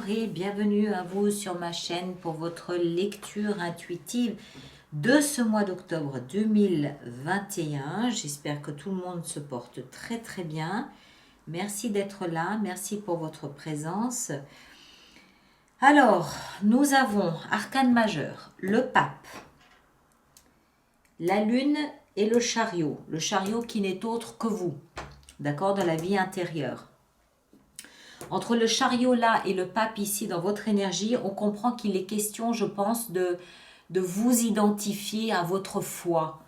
et bienvenue à vous sur ma chaîne pour votre lecture intuitive de ce mois d'octobre 2021. J'espère que tout le monde se porte très très bien. Merci d'être là, merci pour votre présence. Alors, nous avons arcane majeur, le pape, la lune et le chariot qui n'est autre que vous, d'accord, dans la vie intérieure. Entre le chariot là et le pape ici dans votre énergie, on comprend qu'il est question, je pense, de vous identifier à votre foi.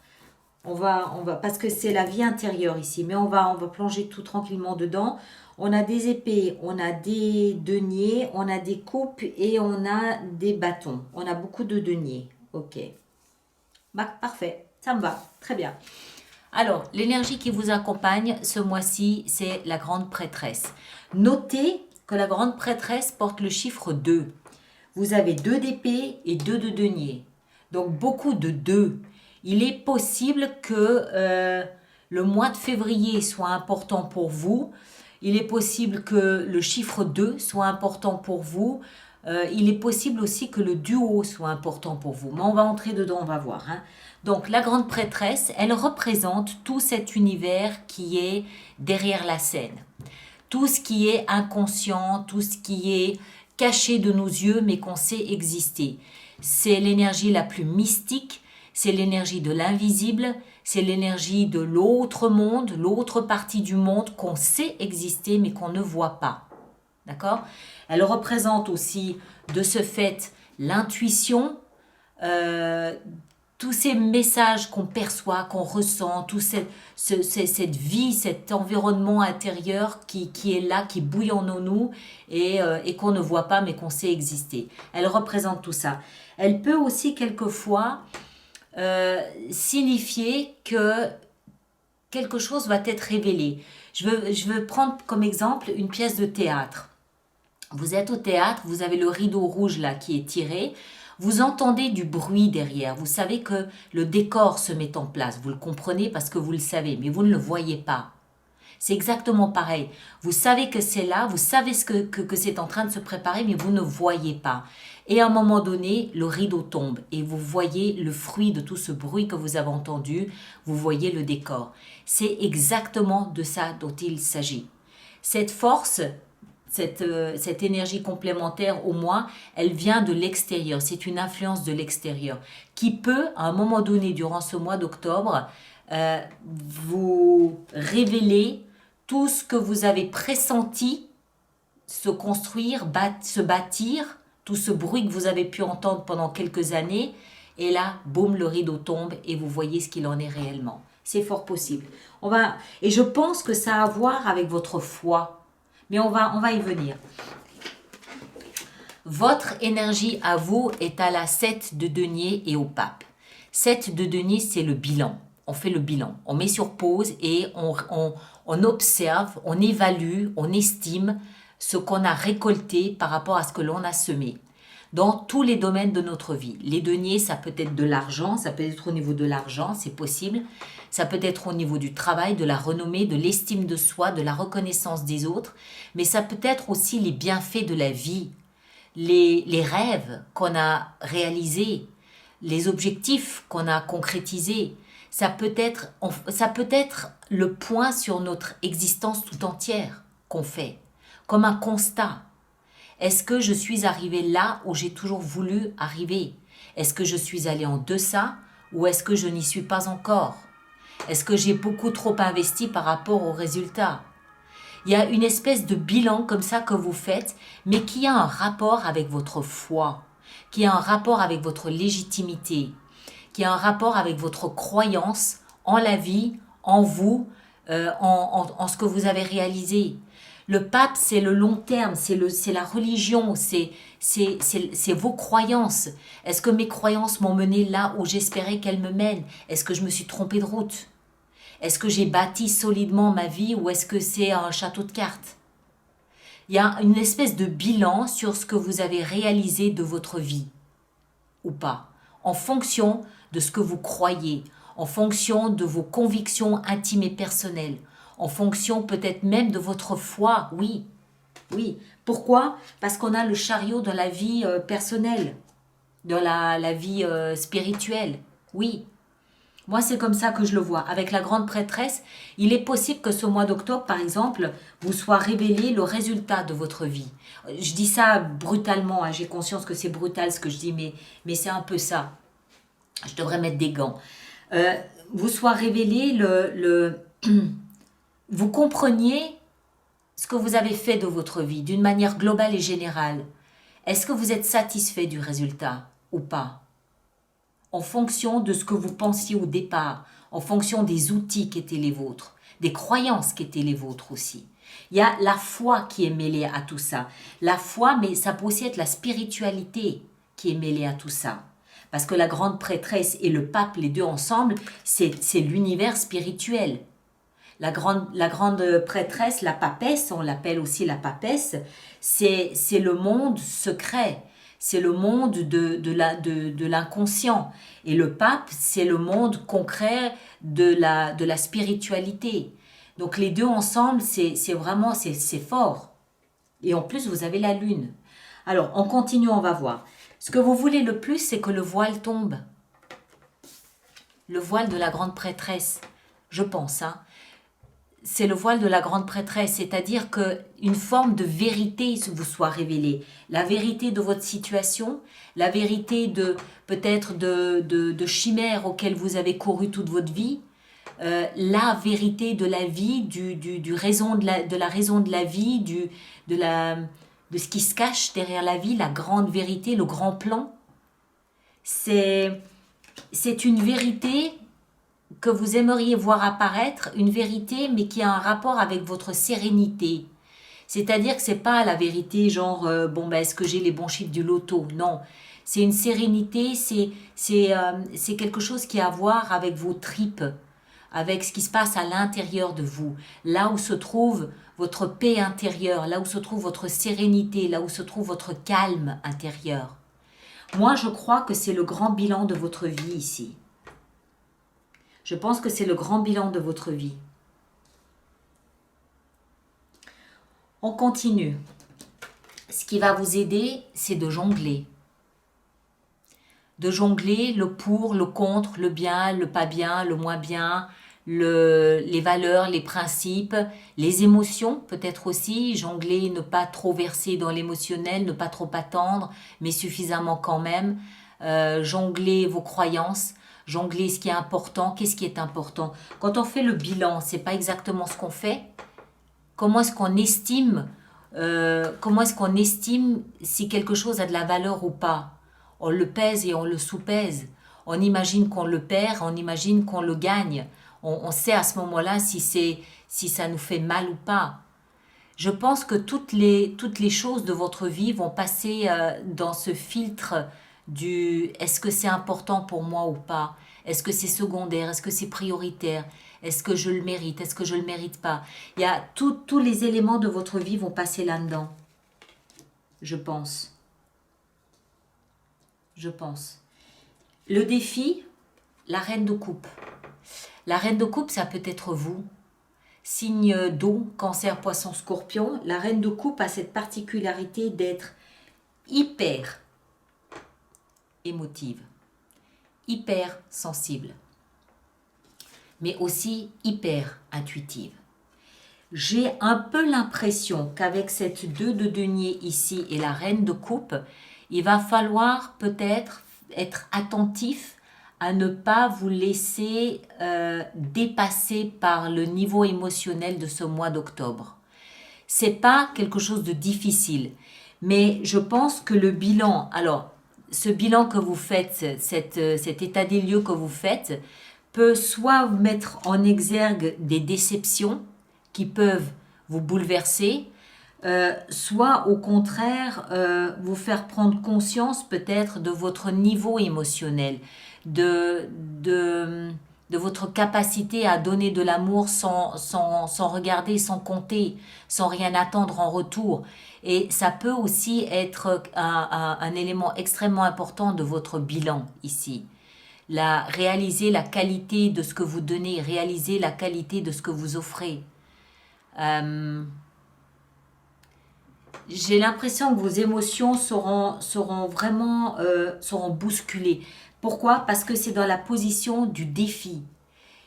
On va, parce que c'est la vie intérieure ici, mais on va plonger tout tranquillement dedans. On a des épées, on a des deniers, on a des coupes et on a des bâtons. On a beaucoup de deniers. Ok. Bah, parfait, ça me va, très bien. Alors, l'énergie qui vous accompagne ce mois-ci, c'est la grande prêtresse. Notez que la grande prêtresse porte le chiffre 2. Vous avez 2 d'épée et 2 de denier. Donc, beaucoup de 2. Il est possible que le mois de février soit important pour vous. Il est possible que le chiffre 2 soit important pour vous. Il est possible aussi que le duo soit important pour vous. Mais on va entrer dedans, on va voir. Hein. Donc la grande prêtresse, elle représente tout cet univers qui est derrière la scène. Tout ce qui est inconscient, tout ce qui est caché de nos yeux mais qu'on sait exister. C'est l'énergie la plus mystique, c'est l'énergie de l'invisible, c'est l'énergie de l'autre monde, l'autre partie du monde qu'on sait exister mais qu'on ne voit pas. D'accord ? Elle représente aussi de ce fait l'intuition, tous ces messages qu'on perçoit, qu'on ressent, toute cette vie, cet environnement intérieur qui est là, qui bouille en nous et qu'on ne voit pas mais qu'on sait exister. Elle représente tout ça. Elle peut aussi quelquefois signifier que quelque chose va être révélé. Je veux prendre comme exemple une pièce de théâtre. Vous êtes au théâtre, vous avez le rideau rouge là qui est tiré, vous entendez du bruit derrière, vous savez que le décor se met en place, vous le comprenez parce que vous le savez, mais vous ne le voyez pas. C'est exactement pareil. Vous savez que c'est là, vous savez que c'est en train de se préparer, mais vous ne voyez pas. Et à un moment donné, le rideau tombe et vous voyez le fruit de tout ce bruit que vous avez entendu, vous voyez le décor. C'est exactement de ça dont il s'agit. Cette force, cette énergie complémentaire au moins, elle vient de l'extérieur. C'est une influence de l'extérieur qui peut, à un moment donné, durant ce mois d'octobre, vous révéler tout ce que vous avez pressenti se construire, se bâtir, tout ce bruit que vous avez pu entendre pendant quelques années. Et là, boum, le rideau tombe et vous voyez ce qu'il en est réellement. C'est fort possible. Et je pense que ça a à voir avec votre foi. Mais on va y venir. Votre énergie à vous est à la 7 de denier et au pape. 7 de denier, c'est le bilan. On fait le bilan. On met sur pause et on observe, on évalue, on estime ce qu'on a récolté par rapport à ce que l'on a semé. Dans tous les domaines de notre vie. Les deniers, ça peut être de l'argent, ça peut être au niveau de l'argent, c'est possible. Ça peut être au niveau du travail, de la renommée, de l'estime de soi, de la reconnaissance des autres. Mais ça peut être aussi les bienfaits de la vie, les rêves qu'on a réalisés, les objectifs qu'on a concrétisés. Ça peut être le point sur notre existence tout entière qu'on fait, comme un constat. Est-ce que je suis arrivé là où j'ai toujours voulu arriver? Est-ce que je suis allé en deçà ou est-ce que je n'y suis pas encore? Est-ce que j'ai beaucoup trop investi par rapport aux résultats? Il y a une espèce de bilan comme ça que vous faites, mais qui a un rapport avec votre foi, qui a un rapport avec votre légitimité, qui a un rapport avec votre croyance en la vie, en vous, en ce que vous avez réalisé. Le pape, c'est le long terme, c'est la religion, c'est vos croyances. Est-ce que mes croyances m'ont mené là où j'espérais qu'elles me mènent? Est-ce que je me suis trompée de route? Est-ce que j'ai bâti solidement ma vie ou est-ce que c'est un château de cartes? Il y a une espèce de bilan sur ce que vous avez réalisé de votre vie ou pas, en fonction de ce que vous croyez, en fonction de vos convictions intimes et personnelles, en fonction peut-être même de votre foi, oui. Oui. Pourquoi? Parce qu'on a le chariot de la vie personnelle, de la vie spirituelle. Oui. Moi, c'est comme ça que je le vois. Avec la grande prêtresse, il est possible que ce mois d'octobre, par exemple, vous soit révélé le résultat de votre vie. Je dis ça brutalement, hein, j'ai conscience que c'est brutal ce que je dis, mais c'est un peu ça. Je devrais mettre des gants. Euh, vous soit révélé vous compreniez ce que vous avez fait de votre vie d'une manière globale et générale. Est-ce que vous êtes satisfait du résultat ou pas? En fonction de ce que vous pensiez au départ, en fonction des outils qui étaient les vôtres, des croyances qui étaient les vôtres aussi. Il y a la foi qui est mêlée à tout ça. La foi, mais ça peut aussi être la spiritualité qui est mêlée à tout ça. Parce que la grande prêtresse et le pape, les deux ensemble, c'est l'univers spirituel. La grande prêtresse, la papesse, on l'appelle aussi la papesse, c'est le monde secret, c'est le monde de l'inconscient. Et le pape, c'est le monde concret de la spiritualité. Donc les deux ensemble, c'est vraiment, c'est fort. Et en plus, vous avez la lune. Alors, en continuant, on va voir. Ce que vous voulez le plus, c'est que le voile tombe. Le voile de la grande prêtresse, je pense, hein. C'est le voile de la grande prêtresse, c'est-à-dire qu'une forme de vérité vous soit révélée. La vérité de votre situation, la vérité de peut-être de chimères auxquelles vous avez couru toute votre vie, la vérité de la vie, de la raison de la vie, de ce qui se cache derrière la vie, la grande vérité, le grand plan. C'est une vérité que vous aimeriez voir apparaître, une vérité, mais qui a un rapport avec votre sérénité. C'est-à-dire que c'est pas la vérité genre, bon, ben, est-ce que j'ai les bons chiffres du loto? Non. C'est une sérénité, c'est quelque chose qui a à voir avec vos tripes, avec ce qui se passe à l'intérieur de vous, là où se trouve votre paix intérieure, là où se trouve votre sérénité, là où se trouve votre calme intérieur. Moi, je crois que c'est le grand bilan de votre vie ici. Je pense que c'est le grand bilan de votre vie. On continue. Ce qui va vous aider, c'est de jongler. De jongler le pour, le contre, le bien, le pas bien, le moins bien, les valeurs, les principes, les émotions peut-être aussi. Jongler, ne pas trop verser dans l'émotionnel, ne pas trop attendre, mais suffisamment quand même. Jongler vos croyances. Jongler ce qui est important, qu'est-ce qui est important. Quand on fait le bilan, c'est pas exactement ce qu'on fait. Comment est-ce qu'on estime si quelque chose a de la valeur ou pas? On le pèse et on le sous-pèse. On imagine qu'on le perd, on imagine qu'on le gagne. On sait à ce moment-là si ça nous fait mal ou pas. Je pense que toutes les choses de votre vie vont passer dans ce filtre du est-ce que c'est important pour moi ou pas? Est-ce que c'est secondaire? Est-ce que c'est prioritaire? Est-ce que je le mérite? Est-ce que je ne le mérite pas? Il y a tous les éléments de votre vie vont passer là-dedans. Je pense. Je pense. Le défi, la reine de coupe. La reine de coupe, ça peut être vous. Signe d'eau, cancer, poisson, scorpion. La reine de coupe a cette particularité d'être hyper émotive, hyper sensible, mais aussi hyper intuitive. J'ai un peu l'impression qu'avec cette 2 de denier ici et la reine de coupe, il va falloir peut-être être attentif à ne pas vous laisser dépasser par le niveau émotionnel de ce mois d'octobre. C'est pas quelque chose de difficile, mais je pense que le bilan, alors ce bilan que vous faites, cet état des lieux que vous faites, peut soit mettre en exergue des déceptions qui peuvent vous bouleverser, soit au contraire vous faire prendre conscience peut-être de votre niveau émotionnel, de votre capacité à donner de l'amour sans regarder, sans compter, sans rien attendre en retour. Et ça peut aussi être un élément extrêmement important de votre bilan ici. Réaliser la qualité de ce que vous donnez, réaliser la qualité de ce que vous offrez. j'ai l'impression que vos émotions seront vraiment seront bousculées. Pourquoi? Parce que c'est dans la position du défi.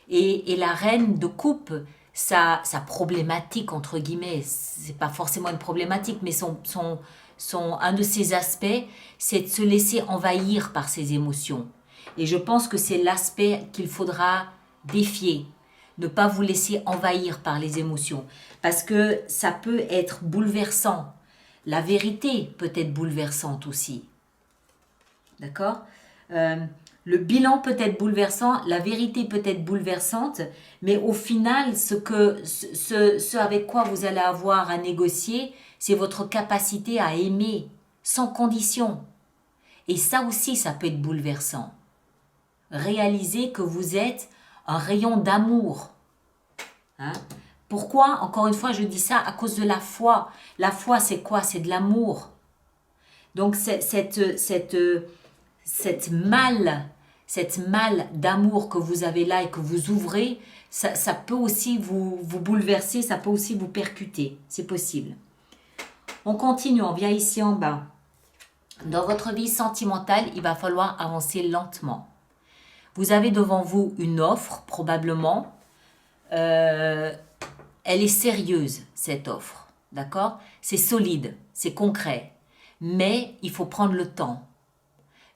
Et la reine de coupe, sa problématique, entre guillemets, c'est pas forcément une problématique, mais un de ses aspects, c'est de se laisser envahir par ses émotions. Et je pense que c'est l'aspect qu'il faudra défier. Ne pas vous laisser envahir par les émotions. Parce que ça peut être bouleversant. La vérité peut être bouleversante aussi. D'accord? Le bilan peut être bouleversant, la vérité peut être bouleversante, mais au final, ce avec quoi vous allez avoir à négocier, c'est votre capacité à aimer sans condition. Et ça aussi, ça peut être bouleversant. Réalisez que vous êtes un rayon d'amour. Hein? Pourquoi? Encore une fois, je dis ça à cause de la foi. La foi, c'est quoi? C'est de l'amour. Donc, cette malle d'amour que vous avez là et que vous ouvrez, ça peut aussi vous bouleverser, ça peut aussi vous percuter. C'est possible. On continue, on vient ici en bas. Dans votre vie sentimentale, il va falloir avancer lentement. Vous avez devant vous une offre, probablement. Elle est sérieuse, cette offre. D'accord? C'est solide, c'est concret. Mais il faut prendre le temps.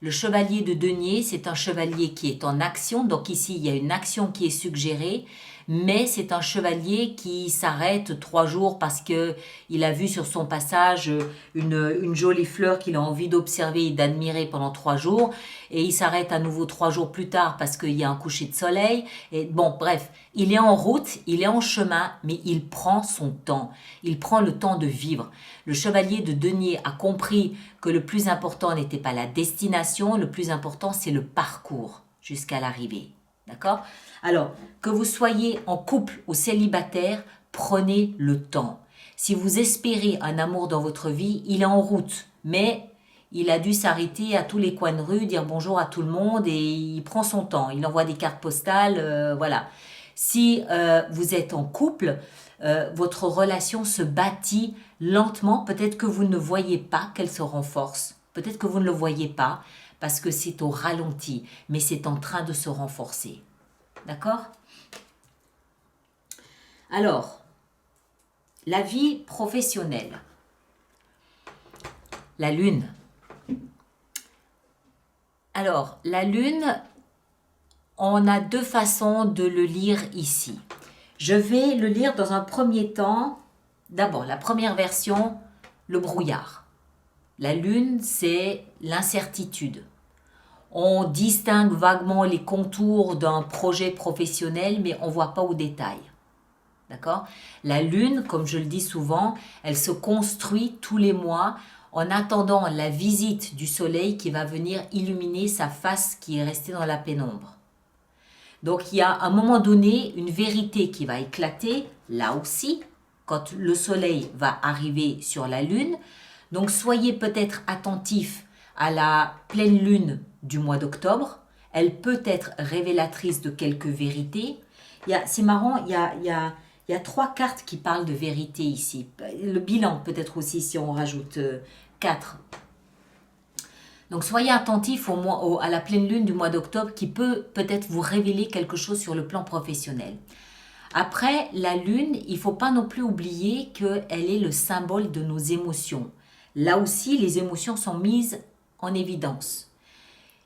Le chevalier de denier, c'est un chevalier qui est en action. Donc ici, il y a une action qui est suggérée. Mais c'est un chevalier qui s'arrête 3 jours parce qu'il a vu sur son passage une jolie fleur qu'il a envie d'observer et d'admirer pendant 3 jours. Et il s'arrête à nouveau 3 jours plus tard parce qu'il y a un coucher de soleil. Et bon, bref, il est en route, il est en chemin, mais il prend son temps. Il prend le temps de vivre. Le chevalier de denier a compris que le plus important n'était pas la destination, le plus important c'est le parcours jusqu'à l'arrivée. D'accord? Alors, que vous soyez en couple ou célibataire, prenez le temps. Si vous espérez un amour dans votre vie, il est en route, mais il a dû s'arrêter à tous les coins de rue, dire bonjour à tout le monde et il prend son temps. Il envoie des cartes postales, voilà. Si vous êtes en couple, votre relation se bâtit lentement. Peut-être que vous ne voyez pas qu'elle se renforce. Peut-être que vous ne le voyez pas parce que c'est au ralenti, mais c'est en train de se renforcer. D'accord? Alors, la vie professionnelle. La lune. Alors, la lune, on a 2 façons de le lire ici. Je vais le lire dans un premier temps. D'abord, la première version, le brouillard. La lune, c'est l'incertitude. On distingue vaguement les contours d'un projet professionnel, mais on ne voit pas au détail. D'accord? La lune, comme je le dis souvent, elle se construit tous les mois en attendant la visite du soleil qui va venir illuminer sa face qui est restée dans la pénombre. Donc il y a à un moment donné une vérité qui va éclater, là aussi, quand le soleil va arriver sur la lune. Donc soyez peut-être attentifs à la pleine lune du mois d'octobre. Elle peut être révélatrice de quelques vérités. C'est marrant, il y a 3 cartes qui parlent de vérité ici. Le bilan peut-être aussi si on rajoute 4. Donc soyez attentifs à la pleine lune du mois d'octobre qui peut peut-être vous révéler quelque chose sur le plan professionnel. Après, la lune, il ne faut pas non plus oublier qu'elle est le symbole de nos émotions. Là aussi, les émotions sont mises en évidence.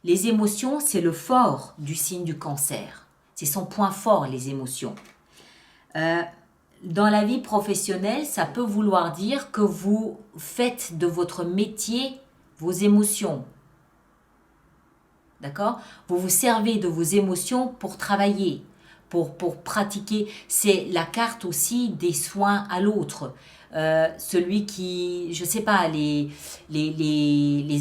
Les émotions, c'est le fort du signe du Cancer. C'est son point fort, les émotions. Dans la vie professionnelle, ça peut vouloir dire que vous faites de votre métier vos émotions. D'accord? Vous vous servez de vos émotions pour travailler, pour pratiquer. C'est la carte aussi des soins à l'autre. Celui qui, je sais pas, les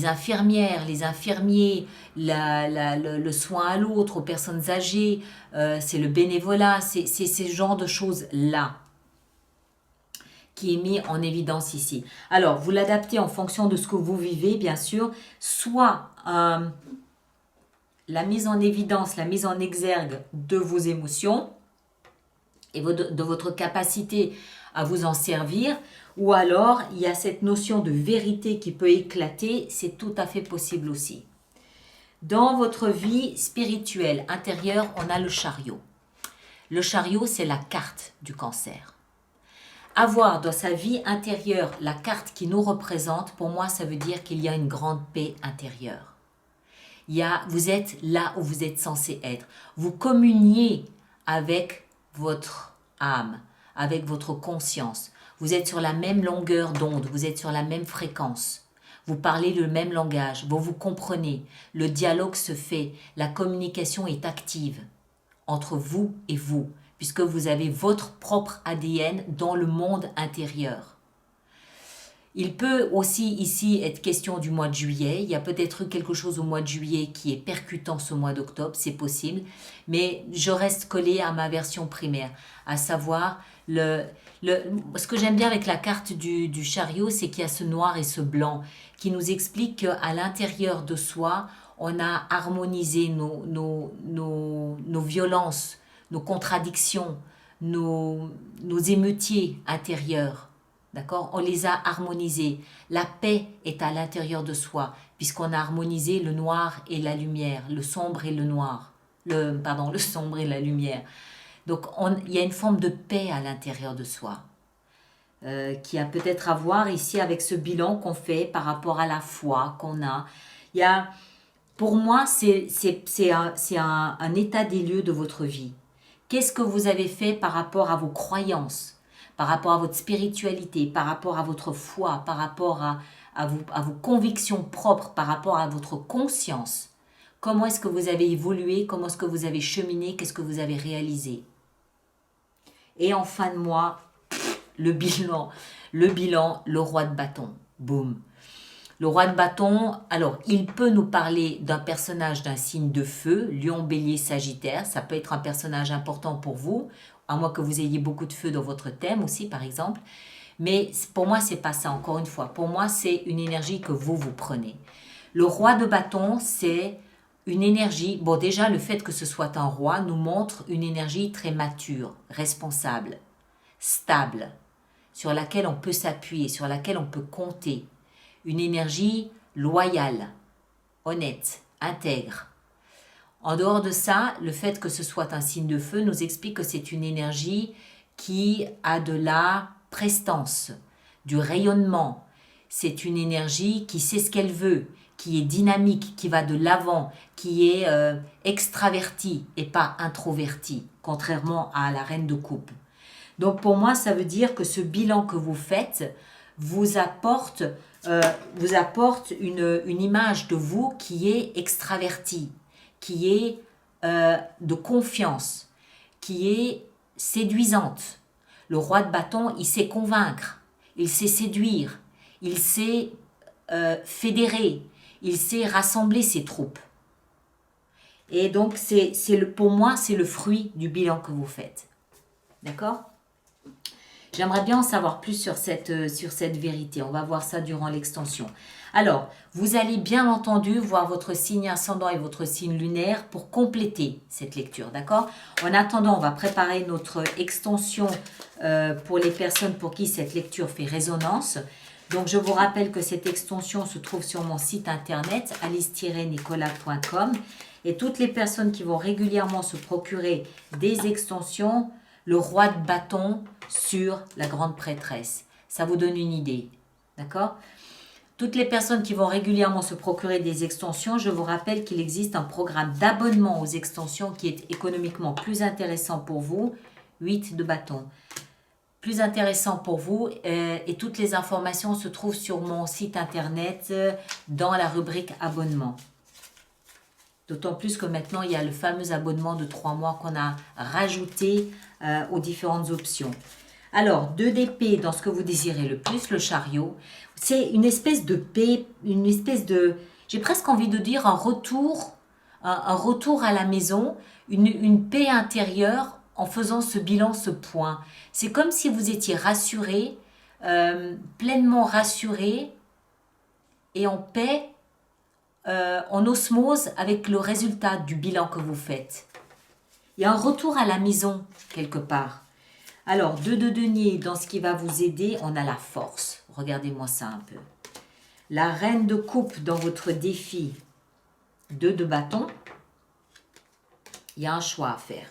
infirmières, les infirmiers, le soin à l'autre, aux personnes âgées, c'est le bénévolat, c'est ce genre de choses-là qui est mis en évidence ici. Alors, vous l'adaptez en fonction de ce que vous vivez, bien sûr, soit la mise en évidence, la mise en exergue de vos émotions et de votre capacité à vous en servir, ou alors il y a cette notion de vérité qui peut éclater, c'est tout à fait possible aussi. Dans votre vie spirituelle intérieure, on a le chariot. Le chariot, c'est la carte du cancer. Avoir dans sa vie intérieure la carte qui nous représente, pour moi, ça veut dire qu'il y a une grande paix intérieure. Vous êtes là où vous êtes censé être. Vous communiez avec votre âme, avec votre conscience. Vous êtes sur la même longueur d'onde, vous êtes sur la même fréquence. Vous parlez le même langage, vous vous comprenez. Le dialogue se fait, la communication est active entre vous et vous, puisque vous avez votre propre ADN dans le monde intérieur. Il peut aussi ici être question du mois de juillet. Il y a peut-être eu quelque chose au mois de juillet qui est percutant ce mois d'octobre, c'est possible. Mais je reste collée à ma version primaire, à savoir ce que j'aime bien avec la carte du chariot, c'est qu'il y a ce noir et ce blanc qui nous explique qu'à l'intérieur de soi, on a harmonisé nos violences, nos contradictions, nos émeutiers intérieurs. D'accord? On les a harmonisés. La paix est à l'intérieur de soi, puisqu'on a harmonisé le noir et la lumière, le sombre et le noir. Le sombre et la lumière. Donc, il y a une forme de paix à l'intérieur de soi, qui a peut-être à voir ici avec ce bilan qu'on fait par rapport à la foi qu'on a. Pour moi, c'est un état des lieux de votre vie. Qu'est-ce que vous avez fait par rapport à vos croyances, par rapport à votre spiritualité, par rapport à votre foi, par rapport à vos convictions propres, par rapport à votre conscience? Comment est-ce que vous avez évolué? Comment est-ce que vous avez cheminé? Qu'est-ce que vous avez réalisé? Et en fin de mois, le bilan, le roi de bâton. Boum. Le roi de bâton, alors, il peut nous parler d'un personnage d'un signe de feu, lion, bélier, sagittaire. Ça peut être un personnage important pour vous, à moins que vous ayez beaucoup de feu dans votre thème aussi, par exemple. Mais pour moi, c'est pas ça, encore une fois. Pour moi, c'est une énergie que vous prenez. Le roi de bâton, c'est une énergie... Bon, déjà, le fait que ce soit un roi nous montre une énergie très mature, responsable, stable, sur laquelle on peut s'appuyer, sur laquelle on peut compter. Une énergie loyale, honnête, intègre. En dehors de ça, le fait que ce soit un signe de feu nous explique que c'est une énergie qui a de la prestance, du rayonnement. C'est une énergie qui sait ce qu'elle veut, qui est dynamique, qui va de l'avant, qui est extravertie et pas introvertie, contrairement à la reine de coupe. Donc pour moi, ça veut dire que ce bilan que vous faites vous apporte une image de vous qui est extravertie, qui est de confiance, qui est séduisante. Le roi de bâton, il sait convaincre, il sait séduire, il sait fédérer, il sait rassembler ses troupes. Et donc, pour moi, c'est le fruit du bilan que vous faites. D'accord ? J'aimerais bien en savoir plus sur cette vérité. On va voir ça durant l'extension. Alors, vous allez bien entendu voir votre signe ascendant et votre signe lunaire pour compléter cette lecture, d'accord? En attendant, on va préparer notre extension pour les personnes pour qui cette lecture fait résonance. Donc, je vous rappelle que cette extension se trouve sur mon site internet alice-nicolas.com et toutes les personnes qui vont régulièrement se procurer des extensions, le roi de bâton sur la grande prêtresse. Ça vous donne une idée, d'accord? Toutes les personnes qui vont régulièrement se procurer des extensions, je vous rappelle qu'il existe un programme d'abonnement aux extensions qui est économiquement plus intéressant pour vous, 8 de bâton. Plus intéressant pour vous et toutes les informations se trouvent sur mon site internet dans la rubrique abonnement. D'autant plus que maintenant, il y a le fameux abonnement de 3 mois qu'on a rajouté aux différentes options. Alors, 2 d'épée dans ce que vous désirez le plus, le chariot. C'est une espèce de paix, une espèce de... J'ai presque envie de dire un retour à la maison, une paix intérieure en faisant ce bilan, ce point. C'est comme si vous étiez rassuré, pleinement rassuré et en paix, en osmose avec le résultat du bilan que vous faites. Il y a un retour à la maison quelque part. Alors, 2 de denier, dans ce qui va vous aider, on a la force. Regardez-moi ça un peu. La reine de coupe dans votre défi, 2 de bâton. Il y a un choix à faire.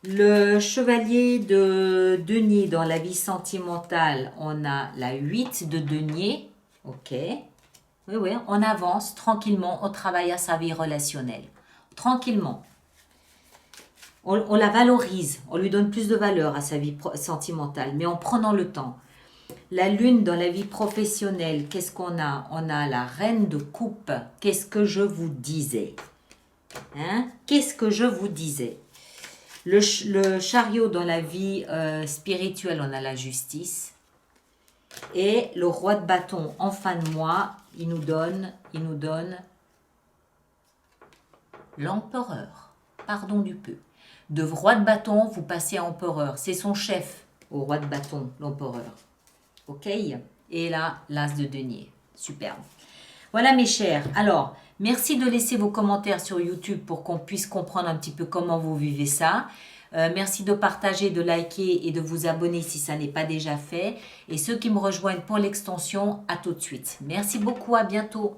Le chevalier de denier dans la vie sentimentale, on a la 8 de denier. Ok. Oui, oui, on avance tranquillement, on travaille à sa vie relationnelle. Tranquillement. On la valorise, on lui donne plus de valeur à sa vie sentimentale, mais en prenant le temps. La lune dans la vie professionnelle, qu'est-ce qu'on a? On a la reine de coupe. Qu'est-ce que je vous disais? Hein? Qu'est-ce que je vous disais? Le chariot dans la vie spirituelle, on a la justice. Et le roi de bâton en fin de mois, il nous donne l'empereur. Pardon du peu. De roi de bâton, vous passez à empereur. C'est son chef au roi de bâton, l'empereur. Ok? Et là, l'as de denier. Superbe. Voilà mes chers. Alors, merci de laisser vos commentaires sur YouTube pour qu'on puisse comprendre un petit peu comment vous vivez ça. Merci de partager, de liker et de vous abonner si ça n'est pas déjà fait. Et ceux qui me rejoignent pour l'extension, à tout de suite. Merci beaucoup, à bientôt.